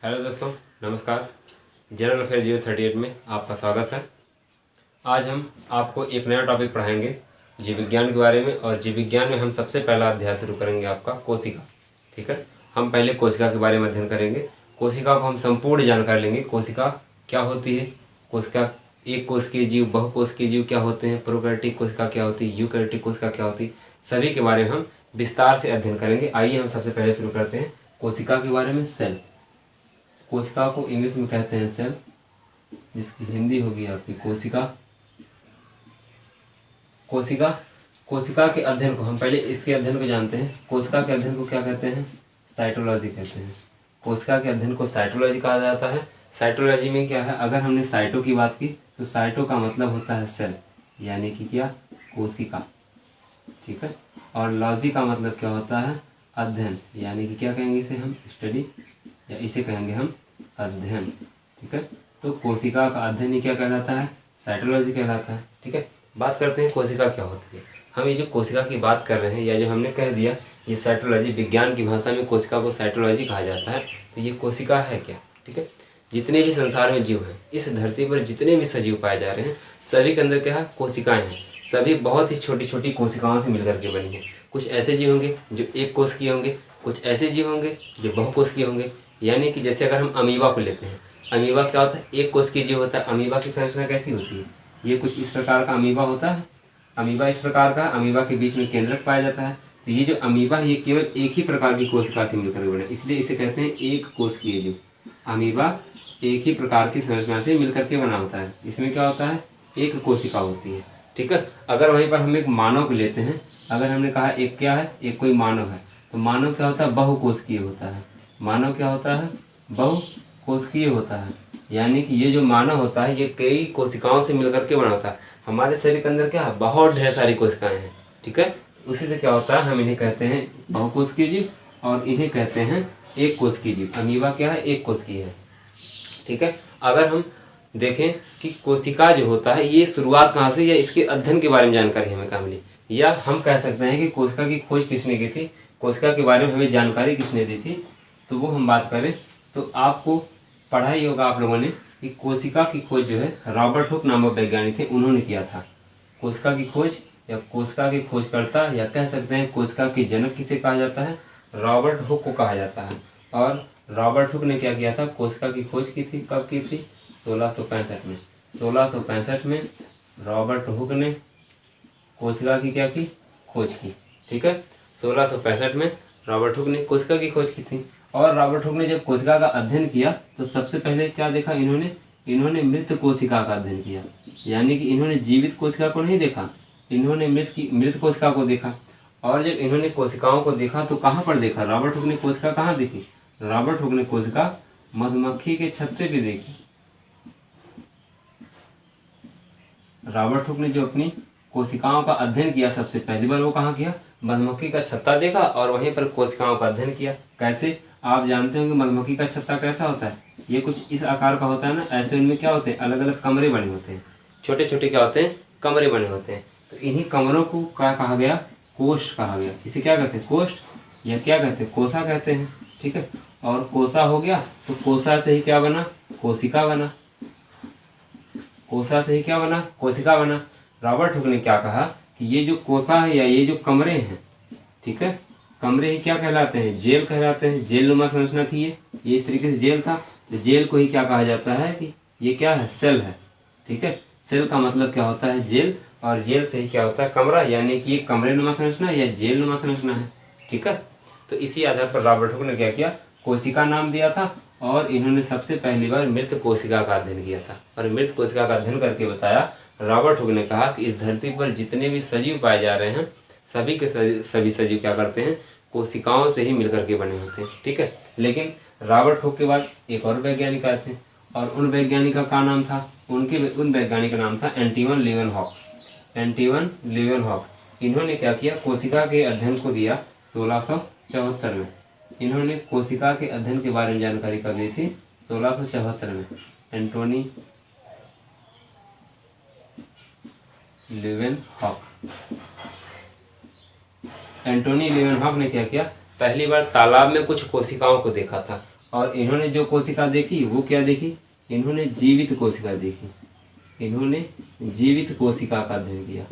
Hello दोस्तों, नमस्कार। General affair 038 में आपका स्वागत है। आज हम आपको एक नया टॉपिक पढ़ाएंगे जीव विज्ञान के बारे में। और जीव विज्ञान में हम सबसे पहला अध्याय शुरू करेंगे आपका कोशिका। ठीक है, हम पहले कोशिका के बारे में अध्ययन करेंगे। कोशिका को हम संपूर्ण जानकारी लेंगे। कोशिका क्या होती है, कोशिका एक कोशिकीय जीव, बहुकोशिकीय जीव क्या होते हैं, प्रोकैरियोटिक कोशिका क्या होती है, यूकैरियोटिक कोशिका क्या होती है, सभी के बारे में हम विस्तार से अध्ययन करेंगे। आइए हम सबसे पहले शुरू करते हैं कोशिका के बारे में। सेल, कोशिका को इंग्लिश में कहते हैं सेल, जिसकी हिंदी होगी आपकी कोशिका। कोशिका के अध्ययन को हम पहले इसके अध्ययन को जानते हैं। कोशिका के अध्ययन को क्या कहते हैं? साइटोलॉजी कहते हैं। कोशिका के अध्ययन को साइटोलॉजी कहा जाता है। साइटोलॉजी में क्या है, अगर हमने साइटो की बात की तो साइटो का मतलब होता है सेल, यानी कि क्या, कोशिका। ठीक है, और लॉजी का मतलब क्या होता है? अध्ययन, यानी कि क्या कहेंगे इसे हम? स्टडी, या इसे कहेंगे हम अध्ययन। ठीक है, तो कोशिका का अध्ययन ही क्या कहलाता है? साइटोलॉजी कहलाता है। ठीक है, बात करते हैं कोशिका क्या होती है। हम ये जो कोशिका की बात कर रहे हैं, या जो हमने कह दिया ये साइटोलॉजी, विज्ञान की भाषा में कोशिका को साइटोलॉजी कहा जाता है। तो ये कोशिका है क्या? ठीक है, जितने भी संसार में जीव हैं, इस धरती पर जितने भी सजीव पाए जा रहे हैं, सभी के अंदर क्या है? कोशिकाएं हैं। सभी बहुत ही छोटी छोटी कोशिकाओं से मिलकर के बनी है। कुछ ऐसे जीव होंगे जो एक कोशिकीय होंगे, कुछ ऐसे जीव होंगे जो बहुकोशिकीय होंगे। यानी कि जैसे अगर हम अमीबा को लेते हैं, अमीबा क्या होता है? एक कोशिकीय जीव होता है। अमीबा की संरचना कैसी होती है? ये कुछ इस प्रकार का अमीबा होता है। अमीबा इस प्रकार का, अमीबा के बीच में केंद्रक पाया जाता है। तो ये जो अमीबा है, ये केवल एक ही प्रकार की कोशिका से मिलकर बना, इसलिए इसे कहते हैं एक कोशिकीय जीव। अमीबा एक ही प्रकार की संरचना से मिलकर के बना होता है। इसमें क्या होता है? एक कोशिका होती है। ठीक है, अगर वहीं पर हम एक मानव को लेते हैं, अगर हमने कहा एक क्या है, एक कोई मानव है, तो मानव क्या होता है? बहुकोशिकीय होता है। मानव क्या होता है? बहुकोशिकीय होता है। यानी कि ये जो मानव होता है, ये कई कोशिकाओं से मिलकर के बना होता है। हमारे शरीर के अंदर क्या है? बहुत ढेर सारी कोशिकाएं हैं। ठीक है, उसी से क्या होता है, हम इन्हें कहते हैं बहुकोशिकीय जीव, और इन्हें कहते हैं एक कोशिकीय जीव। अमीबा क्या है? एक कोशिकीय है। ठीक है, अगर हम देखें कि कोशिका जो होता है, ये शुरुआत कहाँ से, या इसके अध्ययन के बारे में जानकारी हमें कहाँ मिली, या हम कह सकते हैं कि कोशिका की खोज किसने की थी, कोशिका के बारे में हमें जानकारी किसने दी थी, तो वो हम बात करें तो आपको पढ़ा ही होगा आप लोगों ने कि कोशिका की खोज जो है रॉबर्ट हुक नामक वैज्ञानिक थे, उन्होंने किया था। कोशिका की खोज, या कोशिका के खोजकर्ता, या कह सकते हैं कोशिका के जनक किसे कहा जाता है? रॉबर्ट हुक को कहा जाता है। और रॉबर्ट हुक ने क्या किया था? कोशिका की खोज की थी। कब की थी? 1665 में। 1665 में रॉबर्ट हुक ने कोशिका की क्या की? खोज की। ठीक है, 1665 में रॉबर्ट हुक ने कोशिका की खोज की थी। और रॉबर्ट हुक ने जब कोशिका का अध्ययन किया तो सबसे पहले क्या देखा इन्होंने मृत कोशिका का अध्ययन किया। यानी कि इन्होंने जीवित कोशिका को नहीं देखा, इन्होंने मृत कोशिका को देखा। और जब इन्होंने कोशिकाओं को देखा तो कहाँ पर देखा? रॉबर्ट हुक ने कोशिका कहाँ देखी? रॉबर्ट हुक ने कोशिका मधुमक्खी के छत्ते पे देखी। रॉबर्ट हुक ने जो अपनी कोशिकाओं का अध्ययन किया सबसे पहली बार, वो कहाँ किया? मधुमक्खी का छत्ता देखा और वहीं पर कोशिकाओं का अध्ययन किया। कैसे? आप जानते होंगे मधुमक्खी का छत्ता कैसा होता है? ये कुछ इस आकार का होता है ना। ऐसे उनमें क्या होते हैं? अलग अलग कमरे बने होते हैं, छोटे छोटे क्या होते हैं? कमरे बने होते हैं। तो इन्हीं कमरों को क्या कहा गया? कोष्ठ कहा गया। इसे क्या कहते हैं? कोष्ठ, या क्या कहते हैं? कोसा कहते हैं। ठीक है, और कोसा हो गया तो कोसा से ही क्या बना? कोशिका बना। कोसा से ही क्या बना? कोशिका बना। रॉबर्ट हुक ने क्या कहा कि ये जो कोसा है, या ये जो कमरे हैं, ठीक है, कमरे ही क्या कहलाते हैं? जेल कहलाते हैं। जेल नुमा संरचना थी ये इस तरीके से जेल था। तो जेल को ही क्या कहा जाता है कि ये क्या है? सेल है। ठीक है, सेल का मतलब क्या होता है? जेल। और जेल से ही क्या होता है? कमरा, यानी कि ये कमरे नुमा संरचना या जेल नुमा संरचना है। ठीक है, तो इसी आधार पर रॉबर्ट हुक ने क्या किया? कोशिका नाम दिया था। और इन्होंने सबसे पहली बार मृत कोशिका का अध्ययन किया था। और मृत कोशिका का अध्ययन करके बताया, रॉबर्ट हुक ने कहा कि इस धरती पर जितने भी सजीव पाए जा रहे हैं, सभी के सभी सजीव क्या करते हैं? कोशिकाओं से ही मिलकर के बने होते हैं। ठीक है, लेकिन रॉबर्ट हुक के बाद एक और वैज्ञानिक आए थे, और उन वैज्ञानिक का क्या नाम था? उन वैज्ञानिक का नाम था एंटोइन लीवेनहॉक। Antoine Leeuwenhoek. इन्होंने क्या किया? कोशिका के अध्ययन को दिया 1674 में। इन्होंने कोशिका के अध्ययन के बारे में जानकारी कब दी थी? 1674 में। एंटोनी लीवेनहॉक। एंटोनी लीवेनहॉक ने क्या किया? पहली बार तालाब में कुछ कोशिकाओं को देखा था, और इन्होंने जो कोशिका देखी वो क्या देखी, इन्होंने जीवित कोशिका देखी, इन्होंने जीवित कोशिका का अध्ययन किया।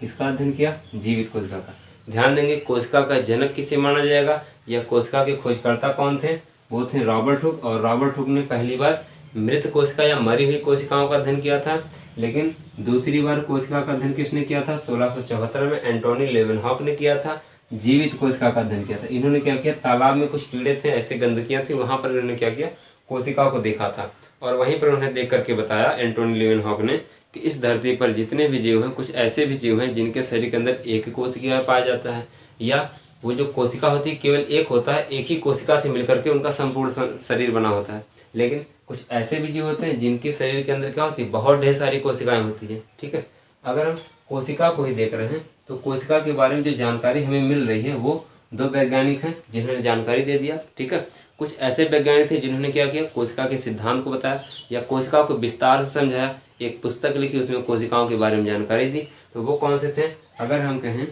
किसका अध्ययन किया, जीवित कोशिका का। ध्यान देंगे कोशिका का जनक किसे माना जाएगा या कोशिका के खोजकर्ता कौन थे, वो थे रॉबर्ट हुक। और रॉबर्ट हुक ने पहली बार मृत कोशिका या मरी हुई कोशिकाओं का अध्ययन किया था, लेकिन दूसरी बार कोशिका का अध्ययन किसने किया था, 1674 में एंटोनी लेवेनहॉक ने किया था। जीवित कोशिका का अध्ययन किया था। इन्होंने क्या किया, तालाब में कुछ कीड़े थे, ऐसे गंदगियां थी, वहां पर इन्होंने क्या किया, कोशिकाओं को देखा था और वहीं पर उन्हें देख करके बताया एंटोनी लेवेनहॉक ने कि इस धरती पर जितने भी जीव हैं, कुछ ऐसे भी जीव हैं जिनके शरीर के अंदर एक कोशिका पाया जाता है, या वो जो कोशिका होती है केवल एक होता है, एक ही कोशिका से मिलकर के उनका संपूर्ण शरीर बना होता है। लेकिन कुछ ऐसे भी जीव होते हैं जिनके शरीर के अंदर क्या होती है, बहुत ढेर सारी कोशिकाएं होती हैं। ठीक है, अगर हम कोशिका को ही देख रहे हैं तो कोशिका के बारे में जो जानकारी हमें मिल रही है वो दो वैज्ञानिक हैं जिन्होंने जानकारी दे दिया। ठीक है, कुछ ऐसे वैज्ञानिक थे जिन्होंने क्या किया, कोशिका के सिद्धांत को बताया या कोशिका को विस्तार से समझाया, एक पुस्तक लिखी, उसमें कोशिकाओं के बारे में जानकारी दी। तो वो कौन से थे, अगर हम कहें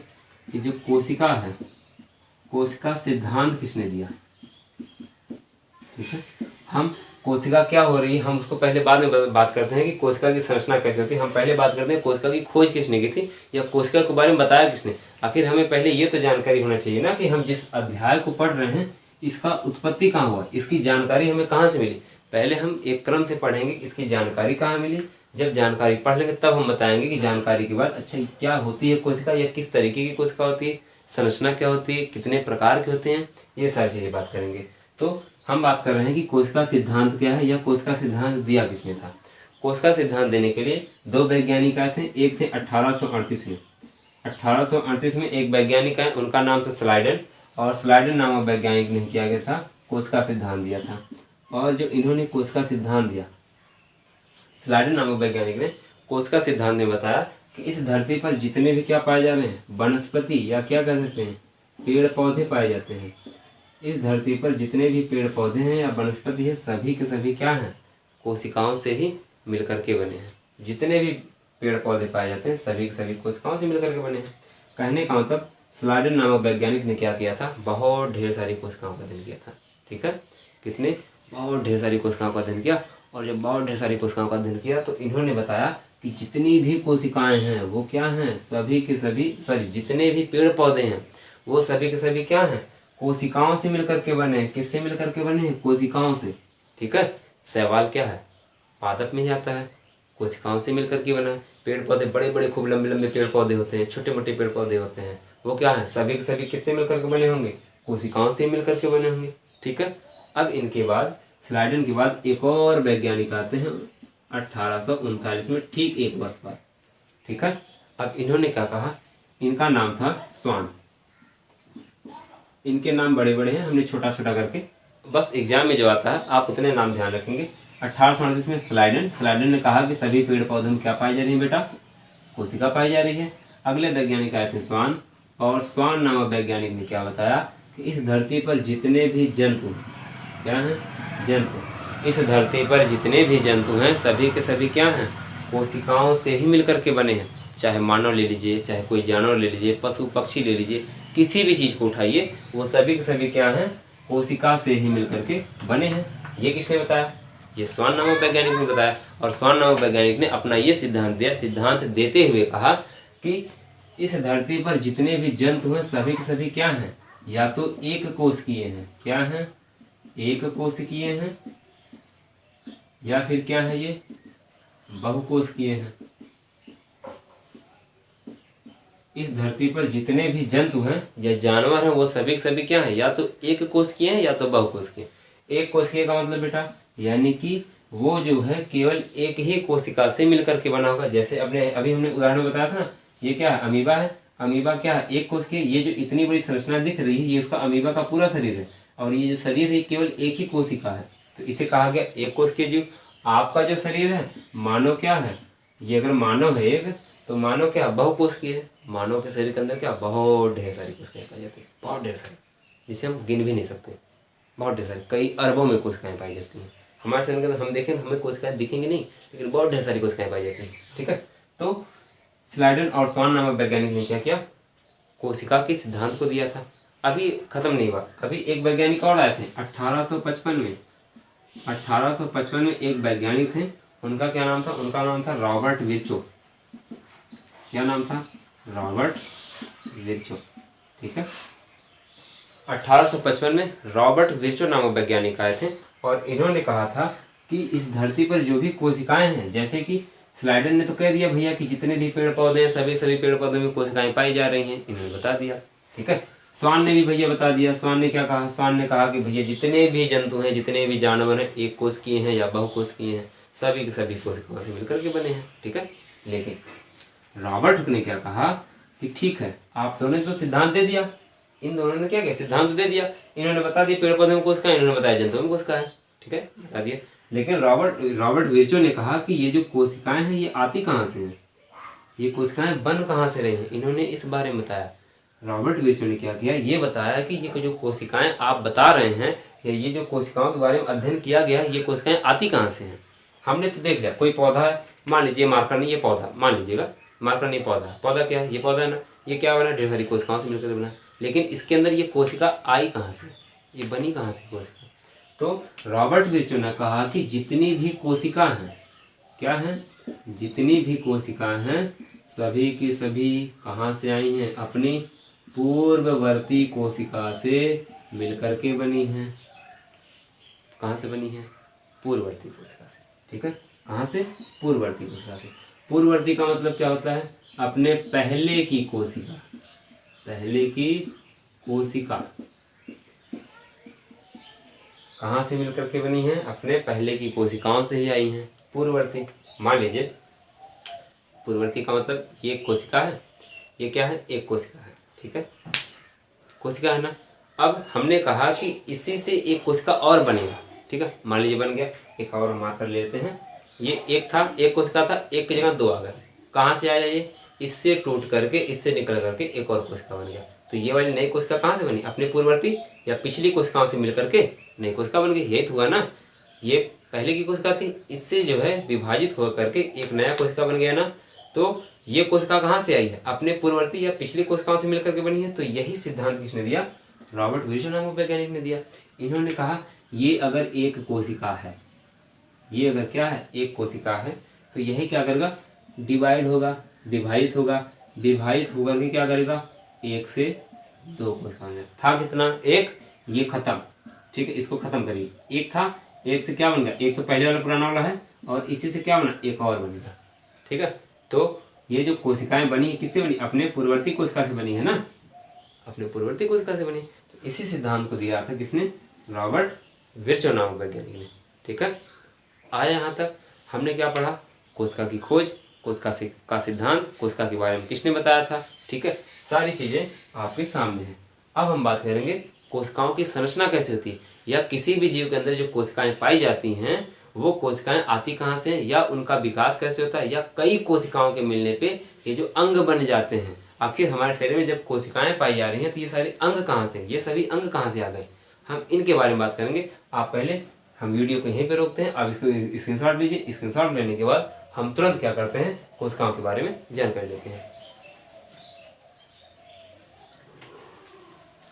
कि जो कोशिका है, कोशिका सिद्धांत किसने दिया। ठीक है, हम कोशिका क्या हो रही है हम उसको पहले बाद में बात करते हैं कि कोशिका की संरचना कैसे होती है। हम पहले बात करते हैं कोशिका की खोज किसने की थी या कोशिका के बारे में बताया किसने। आखिर हमें पहले ये तो जानकारी होना चाहिए ना कि हम जिस अध्याय को पढ़ रहे हैं इसका उत्पत्ति कहाँ हुआ, इसकी जानकारी हमें कहाँ से मिली। पहले हम एक क्रम से पढ़ेंगे इसकी जानकारी कहाँ मिली, जब जानकारी पढ़ लेंगे तब हम बताएंगे कि जानकारी के बाद अच्छा क्या होती है कोशिका या किस तरीके की कोशिका होती है, संरचना क्या होती है, कितने प्रकार के होते हैं, ये सारी चीज़ें बात करेंगे। तो हम बात कर रहे हैं कि कोशिका सिद्धांत क्या है या कोशिका सिद्धांत दिया किसने था। कोशिका सिद्धांत देने के लिए दो वैज्ञानिक आए थे, एक थे 1838 में। 1838 में एक वैज्ञानिक आए, उनका नाम था स्लाइडन, और स्लाइडन नामक वैज्ञानिक ने किया गया था कोशिका सिद्धांत दिया था। और जो इन्होंने कोशिका सिद्धांत दिया, स्लाइडन नामक वैज्ञानिक ने कोशिका सिद्धांत में बताया कि इस धरती पर जितने भी क्या पाए जा रहे हैं, वनस्पति या क्या कह सकते हैं, पेड़ पौधे पाए जाते हैं। इस धरती पर जितने भी पेड़ पौधे हैं या वनस्पति है, सभी के सभी क्या हैं, कोशिकाओं से ही मिलकर के बने हैं। जितने भी पेड़ पौधे पाए जाते हैं सभी के सभी कोशिकाओं से मिलकर के बने हैं। कहने का मतलब स्लाइडन नामक वैज्ञानिक ने क्या किया था, बहुत ढेर सारी कोशिकाओं का अध्ययन किया था। ठीक है, कितने, बहुत ढेर सारी कोशिकाओं का अध्ययन किया। और जब बहुत ढेर सारी कोशिकाओं का अध्ययन किया तो इन्होंने बताया कि जितनी भी कोशिकाएं हैं वो क्या हैं, सभी के सभी जितने भी पेड़ पौधे हैं वो सभी के सभी क्या हैं, कोशिकाओं से मिलकर के बने हैं। किससे मिलकर के बने हैं, कोशिकाओं से। ठीक है, सवाल क्या है, पादप में ही आता है, कोशिकाओं से मिलकर के बना है। पेड़ पौधे बड़े बड़े खूब लंबे लंबे पेड़ पौधे होते हैं, छोटे मोटे पेड़ पौधे होते हैं, वो क्या है, सभी के सभी किससे मिलकर के बने होंगे, कोशिकाओं से मिलकर के बने होंगे। ठीक है, अब इनके बाद स्लाइडन के बाद एक और वैज्ञानिक आते हैं 1839 में, ठीक एक वर्ष बाद। ठीक है, अब इन्होंने क्या कहा, इनका नाम था स्वान। इनके नाम बड़े बड़े हैं, हमने छोटा छोटा करके, बस एग्जाम में जो आता है आप उतने नाम ध्यान रखेंगे। 1838 में स्लाइडन ने कहा कि सभी पेड़ पौधों में क्या पाई जा रही है बेटा, कोशिका पाई जा रही है। अगले वैज्ञानिक आए थे स्वान, और स्वान नामक वैज्ञानिक ने क्या बताया कि इस धरती पर जितने भी जंतु क्या हैं, जंतु, इस धरती पर जितने भी जंतु हैं सभी के सभी क्या हैं, कोशिकाओं से ही मिलकर के बने हैं। चाहे मानव ले लीजिए, चाहे कोई जानवर ले लीजिए, पशु पक्षी ले लीजिए, किसी भी चीज़ को उठाइए, वो सभी के सभी क्या हैं, कोशिका से ही मिलकर के बने हैं। ये किसने बताया, ये स्वान नामक वैज्ञानिक ने बताया। और स्वान नामक वैज्ञानिक ने अपना ये सिद्धांत दिया, सिद्धांत देते हुए कहा कि इस धरती पर जितने भी जंतु हैं सभी के सभी क्या हैं, या तो एक कोशिकीय हैं, क्या हैं, एक कोशिकीय हैं, या फिर क्या है, ये बहुकोशिकीय हैं। इस धरती पर जितने भी जंतु हैं या जानवर हैं वो सभी के सभी क्या हैं, या तो एक कोशिकीय हैं या तो बहुकोशिकीय। एक कोशिकीय का मतलब बेटा यानी कि वो जो है केवल एक ही कोशिका से मिलकर के बना होगा। जैसे अपने अभी हमने उदाहरण में बताया था ना, ये क्या है, अमीबा है। अमीबा क्या है, एक कोशिकीय। ये जो इतनी बड़ी संरचना दिख रही है ये उसका अमीबा का पूरा शरीर है, और ये जो शरीर है केवल एक ही कोशिका है, तो इसे कहा गया एक कोशिकीय जीव। आपका जो शरीर है मानव क्या है, ये अगर मानव है एक, तो मानव क्या बहुकोशिकीय है। मानव के शरीर के अंदर क्या बहुत ढेर सारी कोशिकाएं पाई जाती है, बहुत ढेर सारी, जिसे हम गिन भी नहीं सकते, बहुत ढेर सारी, कई अरबों में कोशिकाएं पाई जाती हैं। हमारे शरीर के अंदर हम देखें हमें कोशिकाएं दिखेंगी नहीं, लेकिन बहुत ढेर सारी कोशिकाएं पाई जाती हैं। ठीक है, तो स्लाइडन और स्वान नामक वैज्ञानिक ने क्या किया, कोशिका के सिद्धांत को दिया था। अभी खत्म नहीं हुआ, अभी एक वैज्ञानिक और आए थे 1855 में। 1855 में एक वैज्ञानिक थे, उनका क्या नाम था? उनका नाम था रॉबर्ट विर्चो। क्या नाम था? Robert Virchow. ठीक है, 1855 में रॉबर्ट विर्चो नामक वैज्ञानिक आए थे और इन्होंने कहा था कि इस धरती पर जो भी कोशिकाएं हैं, जैसे कि स्लाइडर ने तो कह दिया भैया कि जितने भी पेड़ पौधे हैं सभी पेड़ पौधों में कोशिकाएं पाई जा रही हैं, इन्होंने बता दिया। ठीक है, स्वान ने भी भैया बता दिया। स्वान ने क्या कहा? स्वान ने कहा कि भैया जितने भी जंतु हैं, जितने भी जानवर हैं, एक कोशिकीय हैं या बहुकोशिकीय हैं, सभी के सभी कोशिकाओं से मिलकर के बने हैं। ठीक है, लेकिन रॉबर्ट ने क्या कहा कि ठीक है, आप दोनों ने तो सिद्धांत दे दिया, इन दोनों ने क्या किया? सिद्धांत दे दिया, इन्होंने बता दिया पेड़ पौधे में कोशिकाएं, इन्होंने बताया जंतुओं में कोशिकाएं। ठीक है, बता दिया। लेकिन रॉबर्ट विर्चो ने कहा कि ये जो कोशिकाएं हैं ये आती कहाँ से हैं, ये कोशिकाएं बन कहाँ से रही हैं, इन्होंने इस बारे में बताया। रॉबर्ट विर्चो ने क्या किया? ये बताया कि ये जो कोशिकाएं आप बता रहे हैं, ये जो कोशिकाओं के बारे में अध्ययन किया गया, ये कोशिकाएं आती कहाँ से हैं। हमने तो देख लिया, कोई पौधा है, मान लीजिए मार्कर नहीं, ये पौधा मान लीजिएगा, मार्कर नहीं पौधा, पौधा क्या है? ये पौधा है ना, ये क्या बना? ढेर सारी कोशिकाओं से मिलकर बना। लेकिन इसके अंदर ये कोशिका आई कहाँ से, ये बनी कहाँ से कोशिका? तो रॉबर्ट विर्चो ने कहा कि जितनी भी कोशिका हैं, क्या हैं? जितनी भी कोशिका हैं सभी की सभी कहाँ से आई हैं? अपनी पूर्ववर्ती कोशिका से मिलकर के बनी हैं। कहाँ से बनी है? पूर्ववर्ती कोशिका से। ठीक है, कहाँ से? पूर्ववर्ती कोशिका से। पूर्ववर्ती का मतलब क्या होता है? अपने पहले की कोशिका, पहले की कोशिका कहाँ से मिलकर के बनी है? अपने पहले की कोशिकाओं से ही आई हैं, पूर्ववर्ती। मान लीजिए पूर्ववर्ती का मतलब ये एक कोशिका है, ये क्या है? एक कोशिका है। ठीक है, कोशिका है ना। अब हमने कहा कि इसी से एक कोशिका और बनेगा। ठीक है, मान लीजिए बन गया, एक और हम मार्कर ले लेते हैं। ये एक था, एक कोशिका था, एक की जगह दो आ गए। कहाँ से आया ये? इससे टूट करके, इससे निकल करके एक और कोशिका बन गया। तो ये वाली नई कोशिका कहाँ से बनी? अपने पूर्ववर्ती या पिछली कोशिकाओं से मिलकर के नई कोशिका बन गई। यही तो हुआ ना, ये पहले की कोशिका थी, इससे जो है विभाजित होकर करके एक नया कोशिका बन गया ना। तो ये कोशिका कहाँ से आई है? अपने पूर्ववर्ती या पिछली कोशिकाओं से मिलकर के बनी है। तो यही सिद्धांत किसने दिया? रॉबर्ट विर्चो नामक वैज्ञानिक ने दिया। इन्होंने कहा ये अगर एक कोशिका है, ये अगर क्या है? एक कोशिका है, तो यही क्या करेगा? डिवाइड होगा, विभाजित होगा, विभाजित होकर के क्या करेगा? एक से दो कोशिका था। कितना? एक। ये खत्म। ठीक है, इसको खत्म करिए। एक था, एक से क्या बन गया? एक तो पहले वाला पुराना वाला है और इसी से क्या बना? एक और बनेगा। ठीक है, तो ये जो कोशिकाएं बनी है किससे बनी? अपने पूर्ववर्ती कोशिका से बनी है ना, अपने पूर्ववर्ती कोशिका से बनी। तो इसी सिद्धांत को दिया था किसने? रॉबर्ट विर्चो नामक वैज्ञानिक ने। ठीक है, आया यहाँ तक हमने क्या पढ़ा? कोशिका की खोज, कोशिका का सिद्धांत, कोशिका के बारे में किसने बताया था। ठीक है, सारी चीज़ें आपके सामने हैं। अब हम बात करेंगे कोशिकाओं की संरचना कैसे होती है, या किसी भी जीव के अंदर जो कोशिकाएं पाई जाती हैं वो कोशिकाएं आती कहाँ से हैं, या उनका विकास कैसे होता है, या कई कोशिकाओं के मिलने पे ये जो अंग बन जाते हैं। आखिर हमारे शरीर में जब कोशिकाएं पाई जा रही हैं तो ये सारे अंग कहाँ से, ये सभी अंग कहाँ से आ गए, हम इनके बारे में बात करेंगे। आप पहले हम वीडियो को यहीं पे रोकते हैं, आप इसको स्क्रीनशॉट लीजिए। स्क्रीनशॉट लेने के बाद हम तुरंत क्या करते हैं? कोशिकाओं के बारे में जानकारी लेते हैं।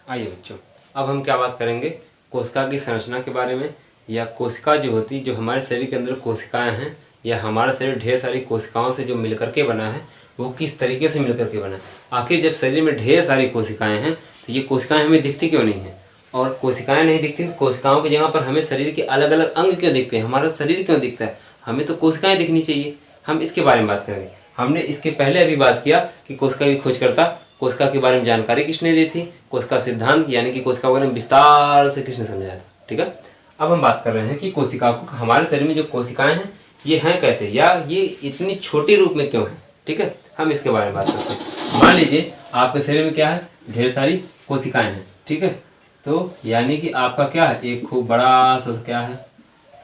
आइए बच्चों, अब हम क्या बात करेंगे? कोशिका की संरचना के बारे में, या कोशिका जो होती, जो हमारे शरीर के अंदर कोशिकाएं हैं, या हमारा शरीर ढेर सारी कोशिकाओं से जो मिलकर के बना है वो किस तरीके से मिलकर के बना है। आखिर जब शरीर में ढेर सारी कोशिकाएं हैं तो ये कोशिकाएं हमें दिखती क्यों नहीं हैं? और कोशिकाएं नहीं दिखती, कोशिकाओं की जगह पर हमें शरीर के अलग अलग अंग क्यों दिखते हैं? हमारा शरीर क्यों दिखता है? हमें तो कोशिकाएं दिखनी चाहिए। हम इसके बारे में बात करेंगे। हमने इसके पहले अभी बात किया कि कोशिका की खोजकर्ता, कोशिका के बारे में जानकारी किसने दी थी, कोशिका सिद्धांत यानी कि कोशिका के बारे में विस्तार से किसने समझाया था। ठीक है, अब हम बात कर रहे हैं कि कोशिका को, हमारे शरीर में जो कोशिकाएं हैं ये हैं कैसे, या ये इतनी छोटी रूप में क्यों है। ठीक है, हम इसके बारे में बात करते हैं। मान लीजिए आपके शरीर में क्या है? ढेर सारी कोशिकाएं हैं। ठीक है, तो यानी कि आपका क्या है? एक खूब बड़ा सा क्या है?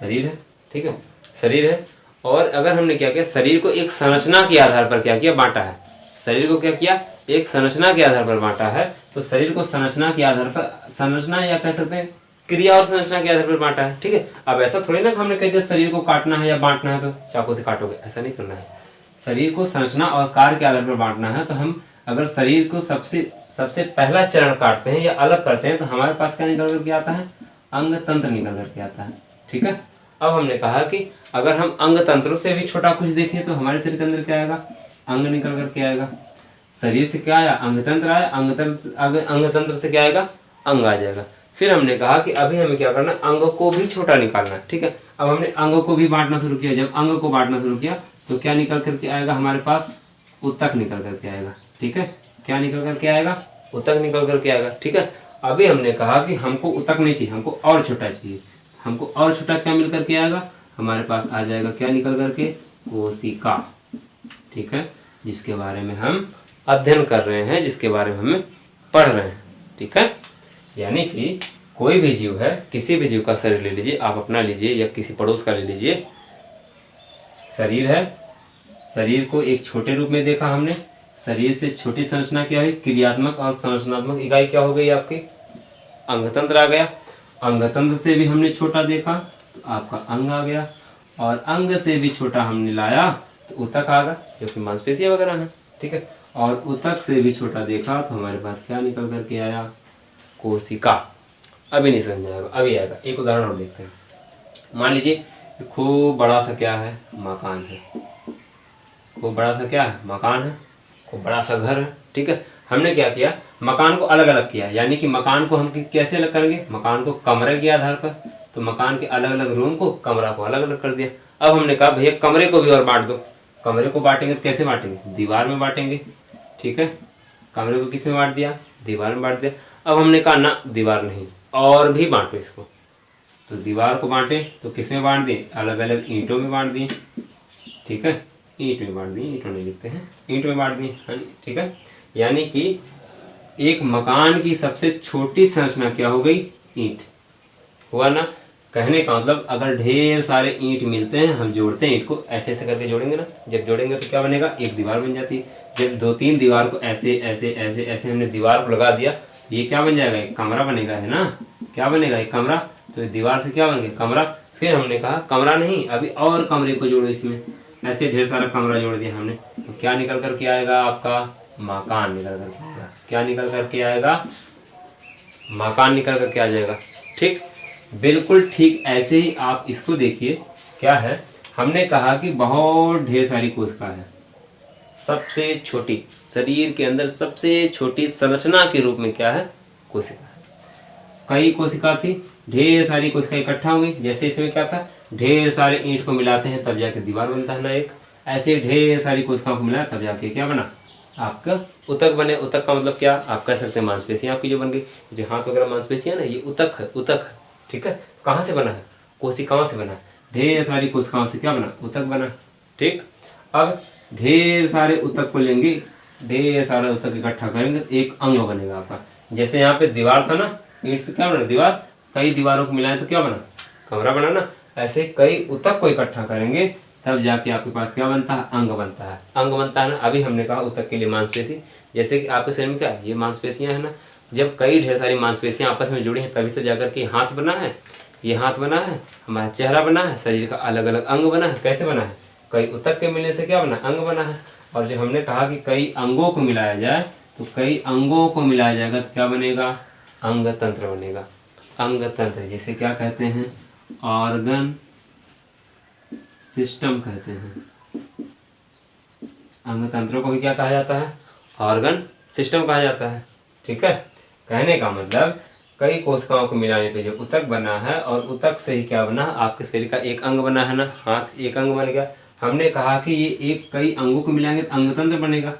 शरीर है। ठीक है, शरीर है। और अगर हमने क्या किया? शरीर को एक संरचना के आधार पर क्या किया? बांटा है। शरीर को क्या किया? एक संरचना के आधार पर बांटा है। तो शरीर को संरचना के आधार पर, संरचना या कह सकते हैं क्रिया और संरचना के आधार पर बांटा है। ठीक है, अब ऐसा थोड़ी ना कि हमने कह दिया शरीर को काटना है या बांटना है तो चाकू से काटोगे, ऐसा नहीं करना है। शरीर को संरचना और कार्य के आधार पर बांटना है। तो हम अगर शरीर को सबसे सबसे पहला चरण काटते हैं या अलग करते हैं तो हमारे पास क्या निकल कर के आता है, अंग तंत्र निकल कर के आता है। ठीक है, अब हमने कहा कि अगर हम अंग तंत्रों से भी छोटा कुछ देखें तो हमारे शरीर के अंदर क्या आएगा, अंग निकल कर के आएगा। शरीर से क्या आया, अंग तंत्र आया, अंग तंत्र से क्या आएगा, अंग आ जाएगा। फिर हमने कहा कि अभी हमें क्या करना, अंग को भी छोटा निकालना है। ठीक है, अब हमने अंग को भी बांटना शुरू किया। जब अंग को बांटना शुरू किया तो क्या निकल करके आएगा हमारे पास, ऊतक निकल करके आएगा। ठीक है, क्या निकल करके आएगा, ऊतक निकल करके आएगा। ठीक है, अभी हमने कहा कि हमको ऊतक नहीं चाहिए, हमको और छोटा चाहिए। हमको और छोटा क्या मिल करके आएगा, हमारे पास आ जाएगा क्या निकल करके, कोशिका। ठीक है, जिसके बारे में हम अध्ययन कर रहे हैं, जिसके बारे में हमें पढ़ रहे हैं। ठीक है, यानी कि कोई भी जीव है, किसी भी जीव का शरीर ले लीजिए, आप अपना लीजिए या किसी पड़ोस का ले लीजिए, शरीर है, शरीर को एक छोटे रूप में देखा हमने। शरीर से छोटी संरचना क्या हुई, क्रियात्मक और संरचनात्मक इकाई क्या हो गई आपकी, अंगतंत्र आ गया। अंगतंत्र से भी हमने छोटा देखा तो आपका अंग आ गया, और अंग से भी छोटा हमने लाया तो ऊतक आ गया, जो कि मांसपेशियां वगैरह हैं। ठीक है, और ऊतक से भी छोटा देखा तो हमारे पास क्या निकल करके आया, कोशिका। अभी नहीं समझ आएगा, अभी आएगा। एक उदाहरण और देखते हैं। मान लीजिए खूब बड़ा सा क्या है, मकान है। खूब बड़ा सा क्या है, मकान है। खूब बड़ा सा घर है। ठीक है, हमने क्या किया, मकान को अलग अलग किया। यानी कि मकान को हम कैसे अलग करेंगे, मकान को कमरे के आधार पर। तो मकान के अलग अलग रूम को, कमरा को अलग अलग कर दिया। अब हमने कहा भैया कमरे को भी और बांट दो। कमरे को बांटेंगे तो कैसे बांटेंगे, दीवार में बांटेंगे। ठीक है, कमरे को किस में बांट दिया, दीवार में बांट दिया। अब हमने कहा ना, दीवार नहीं, और भी बांटो इसको। तो दीवार को बांटे तो किस में बांट दिए, अलग अलग ईंटों में बांट दिए। ठीक है, ईंट में बांट दिए, ईंटों नहीं लिखते हैं, ईंट में बांट दिए। हाँ, ठीक है, यानी कि एक मकान की सबसे छोटी संरचना क्या हो गई, ईंट। हुआ ना। कहने का मतलब अगर ढेर सारे ईंट मिलते हैं, हम जोड़ते हैं ईंट को, ऐसे ऐसे करके जोड़ेंगे ना, जब जोड़ेंगे तो क्या बनेगा, एक दीवार बन जाती है। जब दो तीन दीवार को ऐसे ऐसे ऐसे ऐसे हमने दीवार को लगा दिया, ये क्या बन जाएगा, एक कमरा बनेगा, है ना। क्या बनेगा, एक कमरा। तो दीवार से क्या बन गया, कमरा। फिर हमने कहा कमरा नहीं, अभी और कमरे को जोड़ो इसमें। ऐसे ढेर सारा कमरा जोड़ दिया हमने, तो क्या निकल करके आएगा, आपका मकान निकल करके आएगा। क्या निकल करके आएगा, मकान निकल करके आ जाएगा। ठीक, बिल्कुल ठीक ऐसे ही आप इसको देखिए। क्या है, हमने कहा कि बहुत ढेर सारी कोशिका है। सबसे छोटी, शरीर के अंदर सबसे छोटी संरचना के रूप में क्या है, कोशिका है। कई कोशिका थी, ढेर सारी कोशिका इकट्ठा हो गई। जैसे इसमें क्या था, ढेर सारे ईंट को मिलाते हैं तब जाके दीवार बनता है ना एक। ऐसे ढेर सारी कोशिकाओं को मिलाया तब जाके क्या बना, आपका ऊतक बने। ऊतक का मतलब क्या, आप कह सकते हैं मांसपेशियां आपकी जो बन गई। जो हाथ वगैरह मांसपेशियां ना, ये ऊतक है, ऊतक है। ठीक है, कहाँ से बना है, कोशिकाओं से बना है। ढेर सारी कोशिकाओं से क्या बना, ऊतक बना। ठीक, अब ढेर सारे ऊतक को लेंगे, ढेर सारे ऊतक इकट्ठा करेंगे तो एक अंग बनेगा आपका। जैसे यहाँ पे दीवार था ना, ईंट से क्या बना, दीवार। कई दीवारों को मिलाए तो क्या बना, कमरा बना ना। ऐसे कई ऊतक को इकट्ठा करेंगे तब जाके आपके पास क्या बनता है, अंग बनता है। अंग बनता है ना। अभी हमने कहा ऊतक के लिए मांसपेशी। जैसे कि आपके शरीर में क्या है, ये मांसपेशियां हैं ना। जब कई ढेर सारी मांसपेशियां आपस में जुड़ी हैं तभी तो जाकर के हाथ बना है, ये हाथ बना है, हमारा चेहरा बना है, शरीर का अलग अलग अंग बना है। कैसे बना है, कई ऊतक के मिलने से क्या बना, अंग बना है। और जो हमने कहा कि कई अंगों को मिलाया जाए तो कई अंगों को मिलाया जाएगा तो क्या बनेगा, अंग तंत्र बनेगा। अंग तंत्र जिसे क्या कहते हैं, ऑर्गन सिस्टम कहते हैं। अंग तंत्रों को भी क्या कहा जाता है, ऑर्गन सिस्टम कहा जाता है। ठीक है, कहने का मतलब कई कोशिकाओं को मिलाने पे जो ऊतक बना है, और ऊतक से ही क्या बना, आपके शरीर का एक अंग बना है ना, हाथ एक अंग बन गया। हमने कहा कि ये एक कई अंगों को मिलाएंगे तो अंगतंत्र बनेगा।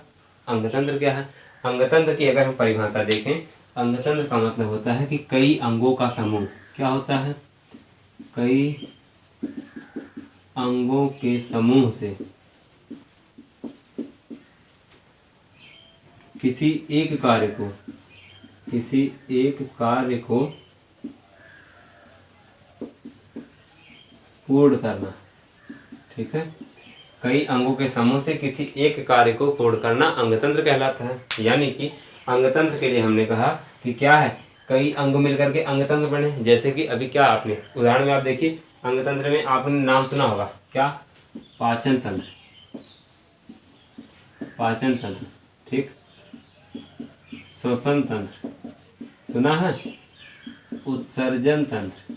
अंगतंत्र क्या है, अंगतंत्र की अगर हम परिभाषा देखें, अंगतंत्र का मतलब होता है कि कई अंगों का समूह। क्या होता है, कई अंगों के समूह से किसी एक कार्य को पूर्ण करना। ठीक है, कई अंगों के समूह से किसी एक कार्य को पूर्ण करना अंगतंत्र कहलाता है। यानी कि अंगतंत्र के लिए हमने कहा कि क्या है, कई अंग मिलकर के अंगतंत्र बने। जैसे कि अभी क्या आपने उदाहरण में आप देखिए, अंगतंत्र में आपने नाम सुना होगा क्या, पाचन तंत्र। पाचन तंत्र, ठीक, श्वसन तंत्र, सुना है, उत्सर्जन तंत्र,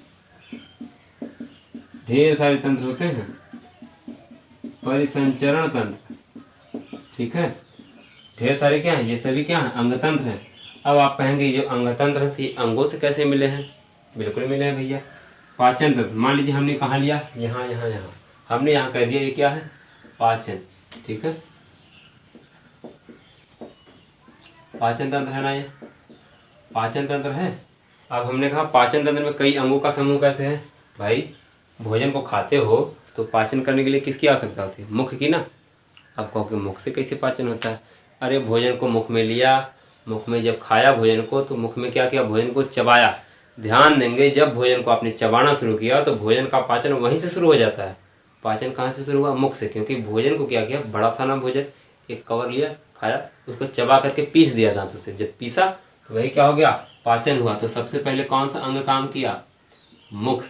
ढेर सारे तंत्र होते हैं, परिसंचरण तंत्र, ठीक है, ढेर सारे क्या हैं, ये सभी क्या हैं, अंग तंत्र हैं। अब आप कहेंगे जो अंग तंत्र थे अंगों से कैसे मिले हैं, बिल्कुल मिले हैं भैया। पाचन तंत्र, मान लीजिए हमने कहाँ लिया, यहाँ यहाँ यहाँ, हमने यहाँ कह दिया ये क्या है, पाचन, ठीक है, पाचन तंत्र है ना, ये पाचन तंत्र है। अब हमने कहा पाचन तंत्र में कई अंगों का समूह कैसे है भाई, भोजन को खाते हो तो पाचन करने के लिए किसकी आवश्यकता होती है, मुख की ना। अब कहोगे मुख से कैसे पाचन होता है, अरे भोजन को मुख में लिया, मुख में जब खाया भोजन को तो मुख में क्या किया, भोजन को चबाया। ध्यान देंगे जब भोजन को आपने चबाना शुरू किया तो भोजन का पाचन वहीं से शुरू हो जाता है। पाचन कहाँ से शुरू हुआ, मुख से, क्योंकि भोजन को क्या किया, बड़ा था ना भोजन, एक कवर लिया खाया, उसको चबा करके पीस दिया दांतों से, जब पीसा तो वही क्या हो गया, पाचन हुआ। तो सबसे पहले कौन सा अंग काम किया, मुख।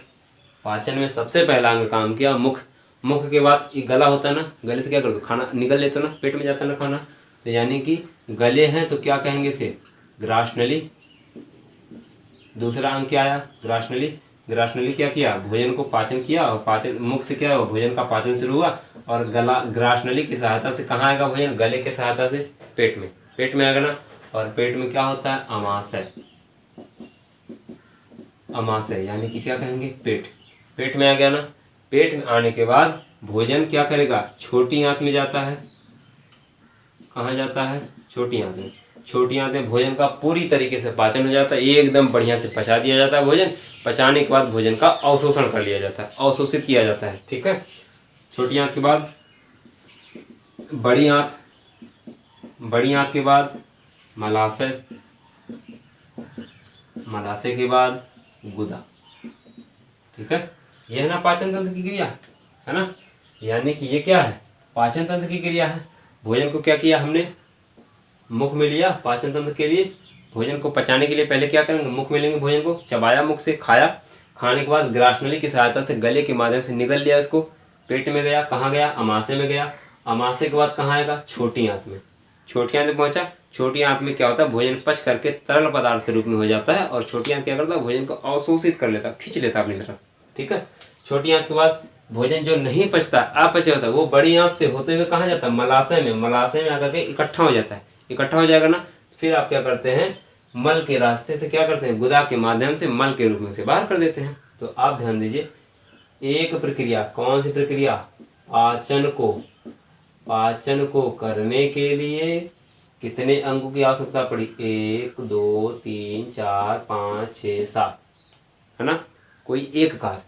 पाचन में सबसे पहला अंग काम किया मुख। मुख के बाद एक गला होता है ना, गले से क्या कर दो, खाना निगल लेते हो ना, पेट में जाता है ना खाना, तो यानी कि गले हैं तो क्या कहेंगे इसे, ग्रासनली। दूसरा अंग क्या आया, ग्रासनली। ग्रासनली क्या किया, भोजन को पाचन किया, और पाचन मुख से क्या हुआ, भोजन का पाचन शुरू हुआ, और गला ग्रासनली की सहायता से कहाँ आएगा भोजन, गले की सहायता से पेट में, पेट में आएगा ना। और पेट में क्या होता है, अमाशय। अमाशय यानी कि क्या कहेंगे, पेट, पेट में आ गया ना। पेट में आने के बाद भोजन क्या करेगा, छोटी आंत में जाता है। कहाँ जाता है, छोटी आंत में। छोटी आंत में भोजन का पूरी तरीके से पाचन हो जाता है, एकदम बढ़िया से पचा दिया जाता है भोजन। पचाने के बाद भोजन का अवशोषण कर लिया जाता है, अवशोषित किया जाता है, ठीक है। छोटी आंत के बाद बड़ी आंत, बड़ी आंत के बाद मलाशय, मलाशय के बाद गुदा, ठीक है। यह है ना पाचन तंत्र की क्रिया, है ना। यानी कि ये क्या है, पाचन तंत्र की क्रिया है। भोजन को क्या किया हमने, मुख में लिया पाचन तंत्र के लिए। भोजन को पचाने के लिए पहले क्या करेंगे, मुख में लेंगे भोजन को, चबाया मुख से, खाया, खाने के बाद ग्रासनली की सहायता से गले के माध्यम से निगल लिया इसको, पेट में गया, कहाँ गया, अमाशय में गया। अमाशय के बाद कहाँ आएगा, छोटी आंत में। छोटी आंत में पहुंचा, छोटी आंत में क्या होता है, भोजन पच करके तरल पदार्थ के रूप में हो जाता है, और छोटी आंत क्या करता है, भोजन को अवशोषित कर लेता, खींच लेता अपनी तरफ, ठीक है। छोटी आंत के बाद भोजन जो नहीं पचता, अपच होता है, वो बड़ी आंत से होते हुए कहाँ जाता है, मलाशय में। मलाशय में आकर के इकट्ठा हो जाता है, इकट्ठा हो जाएगा ना। फिर आप क्या करते हैं, मल के रास्ते से क्या करते हैं, गुदा के माध्यम से मल के रूप में से बाहर कर देते हैं। तो आप ध्यान दीजिए, एक प्रक्रिया, कौन सी प्रक्रिया, पाचन को करने के लिए कितने अंगों की आवश्यकता पड़ी, 1 2 3 4 5 6 7, है ना। कोई एक कार्य,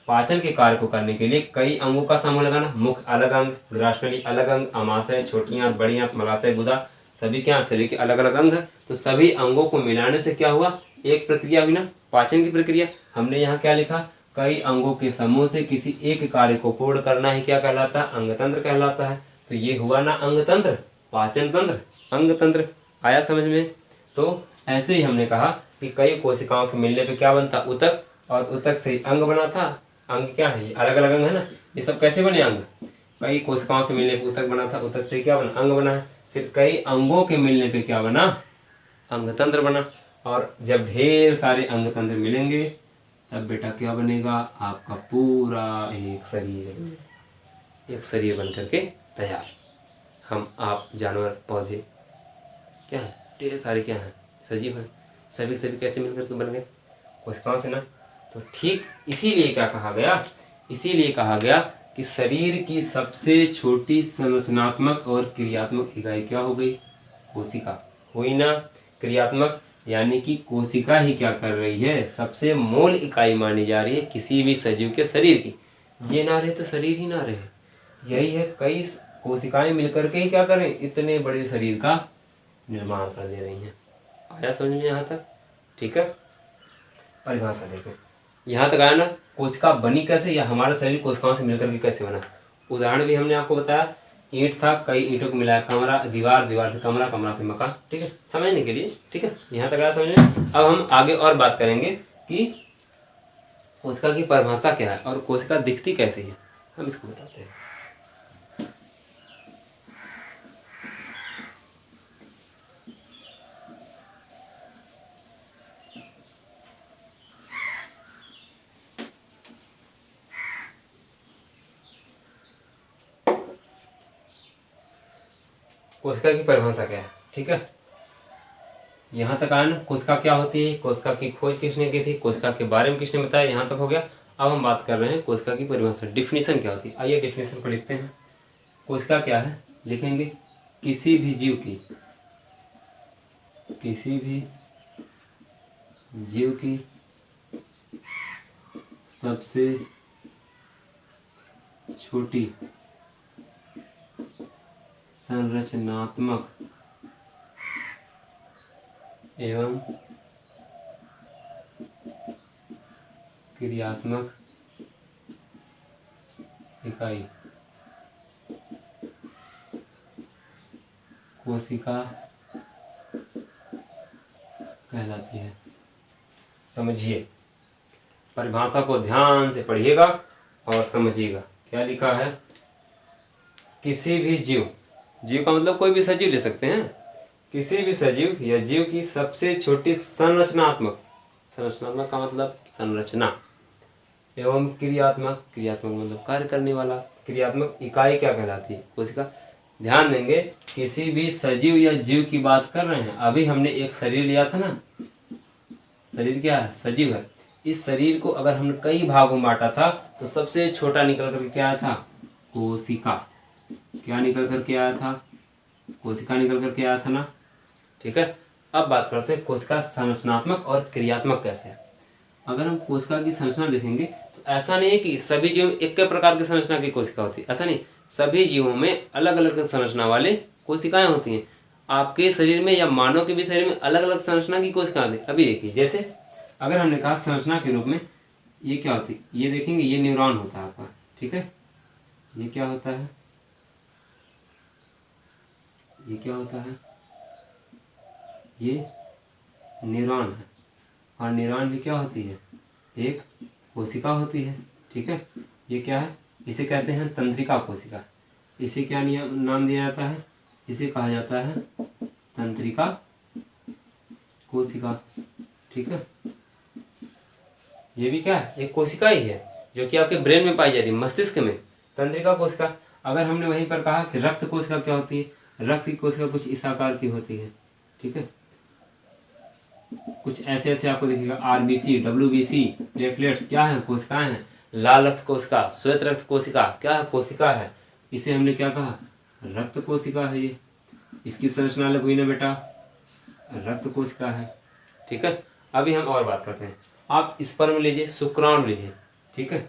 पाचन के कार्य को करने के लिए कई अंगों का समूह लगाना। मुख अलग अंग, ग्रासनली अलग अंग, अमाशय, छोटी आंत, बड़ी आंत, मलाशय, गुदा, सभी क्या शरीर के अलग अलग अंग है। तो सभी अंगों को मिलाने से क्या हुआ, एक प्रक्रिया हुई ना, पाचन की प्रक्रिया। हमने यहाँ क्या लिखा, कई अंगों के समूह से किसी एक कार्य को पूर्ण करना ही क्या कहलाता है, अंग तंत्र कहलाता है। तो ये हुआ ना अंग तंत्र, पाचन तंत्र, अंग तंत्र। आया समझ में। तो ऐसे ही हमने कहा कि कई कोशिकाओं के मिलने पे क्या बनता, उतक, और उतक से अंग बना था। अंग क्या है, ये अलग अलग अंग है ना। ये सब कैसे बने अंग, कई कोशिकाओं से मिलने पे उतक बना था, उतक से क्या बना, अंग बना है। फिर कई अंगों के मिलने पे क्या बना, अंग तंत्र बना। और जब ढेर सारे अंग तंत्र मिलेंगे तब बेटा क्या बनेगा, आपका पूरा एक शरीर, एक शरीर बन करके तैयार। हम, आप, जानवर, पौधे क्या है, ढेर सारे क्या हैं, सजीव हैं। सभी सभी कैसे मिलकर के बन गए, कोशिकाओं से ना। तो ठीक इसीलिए क्या कहा गया, इसीलिए कहा गया कि शरीर की सबसे छोटी संरचनात्मक और क्रियात्मक इकाई क्या हो गई, कोशिका हुई ना। क्रियात्मक यानी कि कोशिका ही क्या कर रही है, सबसे मूल इकाई मानी जा रही है किसी भी सजीव के शरीर की। ये ना रहे तो शरीर ही ना रहे। यही है, कई कोशिकाएं मिलकर के ही क्या करें, इतने बड़े शरीर का निर्माण कर दे रही हैं। आया समझ में यहाँ तक, ठीक है। परिभाषा देखें, यहाँ तक आया ना। कोशिका बनी कैसे, या हमारा शरीर कोशिकाओं से मिलकर के कैसे बना। उदाहरण भी हमने आपको बताया, ईंट था, कई ईंटों को मिलाया, कमरा, दीवार, दीवार से कमरा, कमरा से मकान, ठीक है, समझने के लिए, ठीक है। यहाँ तक आया समझ में। अब हम आगे और बात करेंगे कि कोशिका की परिभाषा क्या है और कोशिका दिखती कैसी है, हम इसको बताते हैं। कोशिका की परिभाषा क्या है। ठीक है, यहाँ तक आया ना। कोशिका क्या होती है, कोशिका की खोज किसने की थी, कोशिका के बारे में किसने बताया, यहाँ तक हो गया। अब हम बात कर रहे हैं कोशिका की परिभाषा, डिफिनीशन क्या होती है। आइए डिफिनीशन को लिखते हैं। कोशिका क्या है, लिखेंगे किसी भी जीव की सबसे छोटी संरचनात्मक एवं क्रियात्मक इकाई कोशिका कहलाती है। समझिए, परिभाषा को ध्यान से पढ़िएगा और समझिएगा। क्या लिखा है, किसी भी जीव का मतलब कोई भी सजीव ले सकते हैं, किसी भी सजीव या जीव की सबसे छोटी संरचनात्मक का मतलब संरचना, एवं क्रियात्मक मतलब कार्य करने वाला, क्रियात्मक इकाई क्या कहलाती है, कोशिका। ध्यान देंगे, किसी भी सजीव या जीव की बात कर रहे हैं। अभी हमने एक शरीर लिया था ना, शरीर क्या है, सजीव है। इस शरीर को अगर हमने कई भागों में बांटा था तो सबसे छोटा निकल करके क्या आया था, कोशिका। क्या निकल करके आया था, कोशिका निकल करके आया था ना। ठीक है, अब बात करते हैं कोशिका संरचनात्मक और क्रियात्मक कैसे है। अगर हम कोशिका की संरचना देखेंगे तो ऐसा नहीं है कि सभी जीवों में एक प्रकार की संरचना की कोशिका होती है, ऐसा नहीं। सभी जीवों में अलग अलग संरचना वाले कोशिकाएं होती हैं। आपके शरीर में या मानव के भी शरीर में अलग अलग संरचना की कोशिकाएं होती है। अभी देखिए, जैसे अगर हमने कहा संरचना के रूप में, ये क्या होती है, ये देखेंगे, ये न्यूरॉन होता है आपका। ठीक है, ये क्या होता है, ये क्या होता है, ये न्यूरॉन है। और न्यूरॉन भी क्या होती है, एक कोशिका होती है। ठीक है, ये क्या है, इसे कहते हैं तंत्रिका कोशिका। इसे क्या नाम दिया जाता है, इसे कहा जाता है तंत्रिका कोशिका। ठीक है, ये भी क्या है, एक कोशिका ही है जो कि आपके ब्रेन में पाई जाती है, मस्तिष्क में, तंत्रिका कोशिका। अगर हमने वहीं पर कहा कि रक्त कोशिका क्या होती है, रक्त की कोशिका कुछ इस आकार की होती है। ठीक है, कुछ ऐसे ऐसे आपको दिखेगा, आरबीसी, डब्ल्यूबीसी, प्लेटलेट्स क्या है, कोशिकाएं हैं। लाल रक्त कोशिका, श्वेत रक्त कोशिका क्या है, कोशिका है। इसे हमने क्या कहा, रक्त कोशिका है। ये इसकी संरचना अलग हुई ना बेटा, रक्त कोशिका है। ठीक है, अभी हम और बात करते हैं। आप स्पर्म लीजिए, शुक्राणु लीजिए। ठीक है,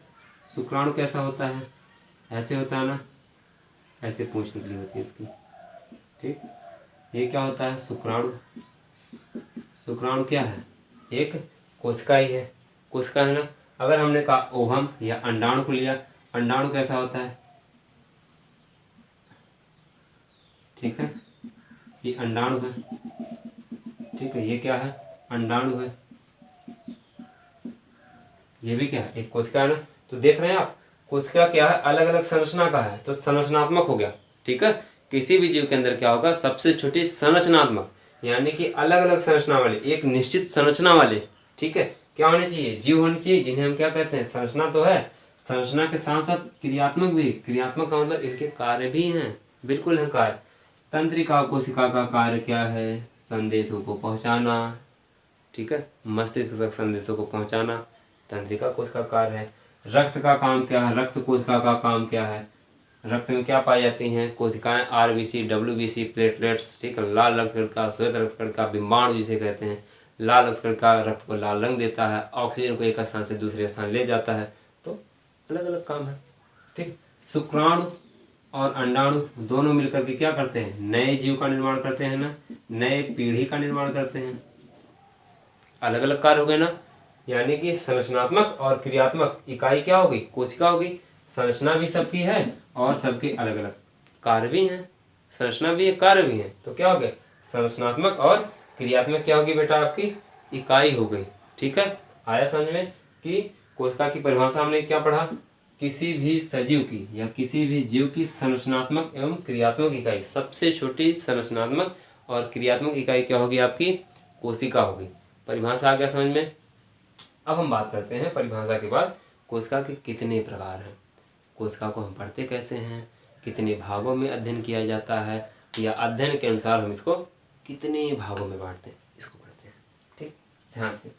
शुक्राणु कैसा होता है, ऐसे होता है ना, ऐसे पूंछ निकली होती है इसकी। ठीक, ये क्या होता है, शुक्राणु। शुक्राणु क्या है, एक कोशिका ही है, कोशिका है ना। अगर हमने कहा ओवम या अंडाणु को लिया, अंडाणु कैसा होता है, ठीक है, ये अंडाणु है। ठीक है, ये क्या है, अंडाणु है। ये भी क्या है, एक कोशिका है ना। तो देख रहे हैं आप, कोशिका क्या है, अलग अलग संरचना का है, तो संरचनात्मक हो गया। ठीक है, किसी भी जीव के अंदर क्या होगा, सबसे छोटी संरचनात्मक, यानी कि अलग अलग संरचना वाले, एक निश्चित संरचना वाले। ठीक है, क्या होने चाहिए, जीव होने चाहिए, जिन्हें हम क्या कहते हैं, संरचना तो है, संरचना के साथ साथ क्रियात्मक भी। क्रियात्मक का मतलब इनके कार्य भी हैं, बिल्कुल है कार्य। तंत्रिका कोशिका का कार्य क्या है, संदेशों को पहुंचाना। ठीक है, मस्तिष्क तक संदेशों को पहुंचाना तंत्रिका कोशिका का कार्य है। रक्त का काम क्या है, रक्त कोशिका का काम क्या है, रक्त में क्या पाई जाती हैं, कोशिकाएं, आरबीसी, डब्ल्यूबीसी, प्लेटलेट्स। ठीक है, लाल रक्तकण का, श्वेत रक्तकण का, बिंबाणु जिसे कहते हैं। लाल रक्तकण का रक्त को लाल रंग देता है, ऑक्सीजन को एक स्थान से दूसरे स्थान ले जाता है। तो अलग अलग काम है। ठीक, शुक्राणु और अंडाणु दोनों मिलकर के क्या करते हैं, नए जीव का निर्माण करते हैं ना, नए पीढ़ी का निर्माण करते हैं। अलग अलग कार्य हो गए ना, यानी कि संरचनात्मक और क्रियात्मक इकाई क्या होगी, कोशिका होगी। संरचना भी सबकी है और सबके अलग अलग कार्य भी हैं, संरचना भी है, कार्य भी है। तो क्या हो गया, संरचनात्मक और क्रियात्मक क्या होगी बेटा, आपकी इकाई हो गई। ठीक है, आया समझ में कि कोशिका की परिभाषा हमने क्या पढ़ा, किसी भी सजीव की या किसी भी जीव की संरचनात्मक एवं क्रियात्मक इकाई, सबसे छोटी संरचनात्मक और क्रियात्मक इकाई क्या होगी, आपकी कोशिका होगी। परिभाषा आ गया समझ में। अब हम बात करते हैं परिभाषा के बाद कोशिका के कितने प्रकार हैं, कोशिका को हम पढ़ते कैसे हैं, कितने भागों में अध्ययन किया जाता है, या अध्ययन के अनुसार हम इसको कितने भागों में बांटते हैं, इसको पढ़ते हैं। ठीक, ध्यान से।